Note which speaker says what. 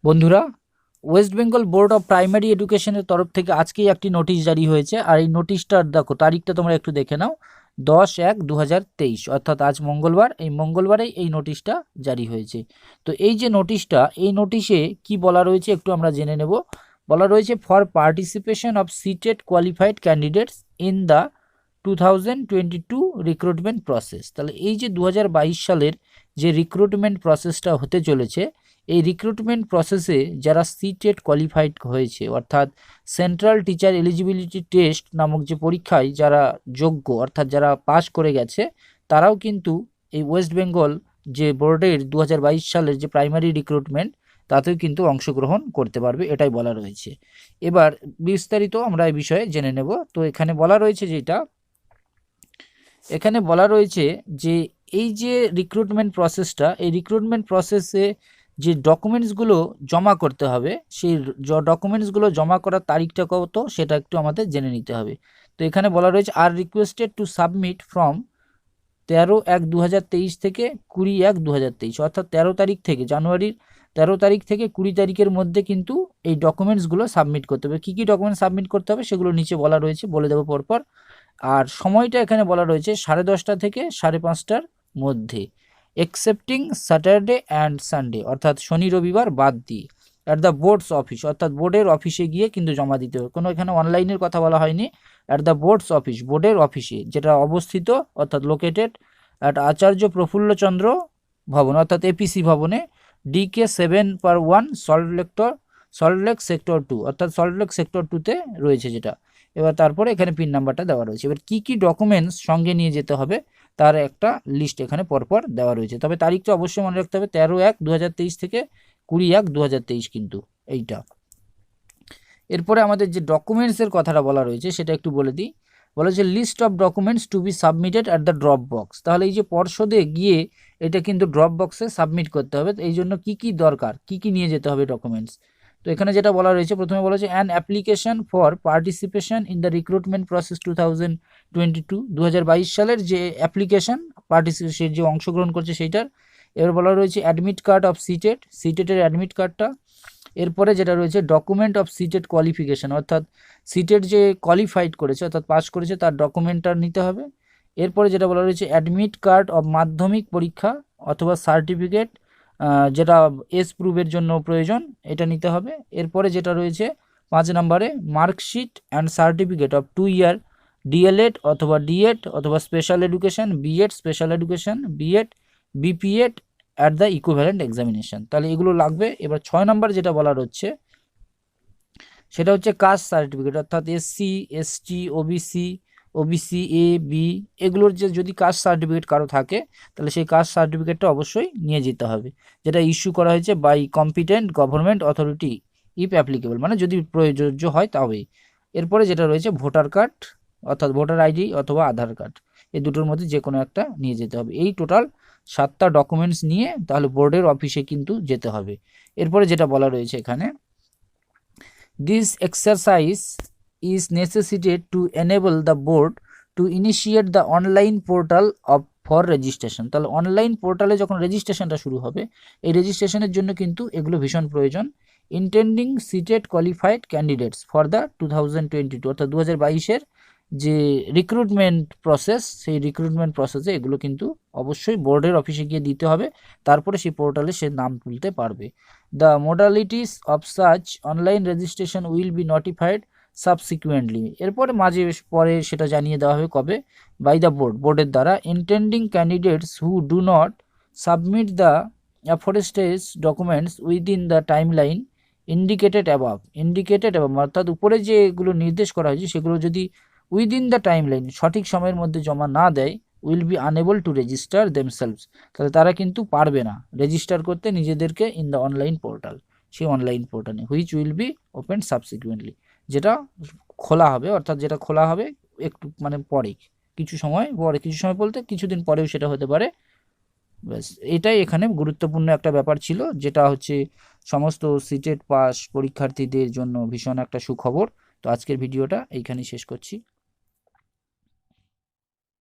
Speaker 1: বন্ধুরা, West Bengal board of primary এডুকেশনের তরফ থেকে আজকেই একটি নোটিশ জারি হয়েছে। আর এই নোটিশটার দেখো তারিখটা তোমরা একটু দেখে নাও, 10-1-2023, অর্থাৎ আজ মঙ্গলবার। এই মঙ্গলবারেই এই নোটিশটা জারি হয়েছে। তো এই যে নোটিশটা, এই নোটিশে কি বলা রয়েছে একটু আমরা জেনে নেব। বলা রয়েছে for participation of CTET qualified candidates in the 2022 recruitment process. তাহলে এই যে 2022 সালের যে রিক্রুটমেন্ট প্রসেসটা হতে চলেছে, এই রিক্রুটমেন্ট প্রসেসে যারা সিটেট কোয়ালিফাইড হয়েছে, অর্থাৎ সেন্ট্রাল টিচার এলিজিবিলিটি টেস্ট নামক যে পরীক্ষায় যারা যোগ্য, অর্থাৎ যারা পাস করে গেছে, তারাও কিন্তু এই ওয়েস্ট বেঙ্গল যে বোর্ডের 2022 সালের যে প্রাইমারি রিক্রুটমেন্ট, তাতেও কিন্তু অংশগ্রহণ করতে পারবে, এটাই বলা রয়েছে। এবার বিস্তারিত আমরা এই বিষয়ে জেনে নেব। তো এখানে বলা রয়েছে যে এই যে রিক্রুটমেন্ট প্রসেসটা, এই রিক্রুটমেন্ট প্রসেসে যে ডকুমেন্টসগুলো জমা করতে হবে, সেই ডকুমেন্টসগুলো জমা করার তারিখটা কত সেটা একটু আমাদের জেনে নিতে হবে। তো এখানে বলা রয়েছে are requested to submit from 13-1-2023 থেকে 20-1-2023, অর্থাৎ 13 তারিখ থেকে, জানুয়ারির 13 তারিখ থেকে 20 তারিখের মধ্যে কিন্তু এই ডকুমেন্টসগুলো সাবমিট করতে হবে। কী কী ডকুমেন্টস সাবমিট করতে হবে সেগুলো নিচে বলা রয়েছে, বলে দেবো পরপর। আর সময়টা এখানে বলা রয়েছে 10:30 থেকে 5:30টার মধ্যে, এক্সেপ্টিং স্যাটারডে অ্যান্ড সানডে, অর্থাৎ শনি রবিবার বাদ দিয়ে, অ্যাট দ্য বোর্ডস অফিস, অর্থাৎ বোর্ডের অফিসে গিয়ে কিন্তু জমা দিতে হবে। কোনো এখানে অনলাইনের কথা বলা হয়নি। অ্যাট দ্য বোর্ডস অফিস, বোর্ডের অফিসে, যেটা অবস্থিত অর্থাৎ লোকেটেড অ্যাট আচার্য প্রফুল্লচন্দ্র ভবন, অর্থাৎ এপিসি ভবনে, DK 7/1 সল্টলেক সেক্টর 2, অর্থাৎ সল্টলেক সেক্টর 2-তে রয়েছে যেটা। এবার তারপরে এখানে পিন নাম্বারটা দেওয়া রয়েছে। এবার কী কী ডকুমেন্টস সঙ্গে নিয়ে যেতে হবে তার একটা লিস্ট এখানে পরপর দেওয়া রয়েছে। তবে তারিখটা অবশ্যই মনে রাখতে হবে, 13-1-2023 থেকে 20-1-2023 কিন্তু এইটা। এরপরে আমাদের যে ডকুমেন্টসের কথাটা বলা রয়েছে সেটা একটু বলে দিই। বলা হচ্ছে list of documents to be submitted at the drop box. তাহলে এই যে পর্ষদে গিয়ে এটা কিন্তু ড্রপ বক্সে সাবমিট করতে হবে। এই জন্য কী কী দরকার, কী কী নিয়ে যেতে হবে ডকুমেন্টস, তো এখানে যেটা বলা রয়েছে, প্রথমে বলা হচ্ছে an application for participation in the recruitment process 2022 সালের যে অ্যাপ্লিকেশন, পার্টিসিপেশন যে অংশগ্রহণ করছে সেইটার। এবার বলা রয়েছে অ্যাডমিট কার্ড অফ সিটেটের অ্যাডমিট কার্ডটা। এরপরে যেটা রয়েছে ডকুমেন্ট অফ সিটেট কোয়ালিফিকেশান, অর্থাৎ সিটেট যে কোয়ালিফাইড করেছে অর্থাৎ পাস করেছে তার ডকুমেন্টটা নিতে হবে। এরপরে যেটা বলা রয়েছে অ্যাডমিট কার্ড অফ মাধ্যমিক পরীক্ষা অথবা সার্টিফিকেট, যেটা এস প্রুফের জন্য প্রয়োজন, এটা নিতে হবে। এরপরে যেটা রয়েছে 5 নম্বরে marksheet and certificate of 2 year DElEd অথবা ডিএড অথবা special education, BEd special education, BEd BPEd at the equivalent examination. তাহলে এগুলো লাগবে। এবার 6 নম্বর যেটা বলা হচ্ছে সেটা হচ্ছে কাস্ট সার্টিফিকেট, অর্থাৎ SC ST OBC A B, এগুলোর যে যদি কাস্ট সার্টিফিকেট কারো থাকে তাহলে সেই কাস্ট সার্টিফিকেটটা অবশ্যই নিয়ে যেতে হবে, যেটা ইস্যু করা হয়েছে by competent government authority if applicable, মানে যদি প্রযোজ্য হয় তবেই। এরপরে যেটা রয়েছে ভোটার কার্ড, অর্থাৎ ভোটার আইডি অথবা আধার কার্ড, এই দুটোর মধ্যে যে কোনো একটা নিয়ে যেতে হবে। এই টোটাল 7টা ডকুমেন্টস নিয়ে তাহলে বোর্ডের অফিসে কিন্তু যেতে হবে। এরপরে যেটা বলা রয়েছে এখানে, this exercise is necessitated to enable the board to initiate the online portal of for registration। তাহলে অনলাইন পোর্টালে যখন রেজিস্ট্রেশনটা শুরু হবে, এই রেজিস্ট্রেশনের জন্য কিন্তু এগুলো ভীষণ প্রয়োজন। Intending seated qualified candidates for the 2022, অর্থাৎ 2022-এর যে রিক্রুটমেন্ট প্রসেস, সেই রিক্রুটমেন্ট প্রসেসে এগুলো কিন্তু অবশ্যই বোর্ডের অফিসে গিয়ে দিতে হবে, তারপরে সেই পোর্টালে সে নাম তুলতে পারবে। The modalities of such online registration will be notified subsequently. এরপরে পরে সেটা জানিয়ে দেওয়া হবে কবে, বাই দ্য বোর্ডের দ্বারা। Intending candidates who do not submit the aforestated documents within the time line indicated above, অর্থাৎ উপরে যেগুলো নির্দেশ করা হয়েছে সেগুলো যদি উইদিন দ্য টাইম লাইন, সঠিক সময়ের মধ্যে জমা না দেয়, will be unable to register themselves, তাহলে তারা কিন্তু পারবে না রেজিস্টার করতে নিজেদেরকে ইন দ্য অনলাইন পোর্টাল, সেই অনলাইন পোর্টালে, which will be open subsequently, যেটা খোলা হবে, অর্থাৎ যেটা খোলা হবে একটু মানে পরে, কিছু সময় বলতে কিছুদিন পরেও সেটা হতে পারে। ব্যাস, এটাই এখানে গুরুত্বপূর্ণ একটা ব্যাপার ছিল, যেটা হচ্ছে সমস্ত সিটেট পাস পরীক্ষার্থীদের জন্য ভীষণ একটা সুখবর। তো আজকের ভিডিওটা এইখানেই শেষ করছি।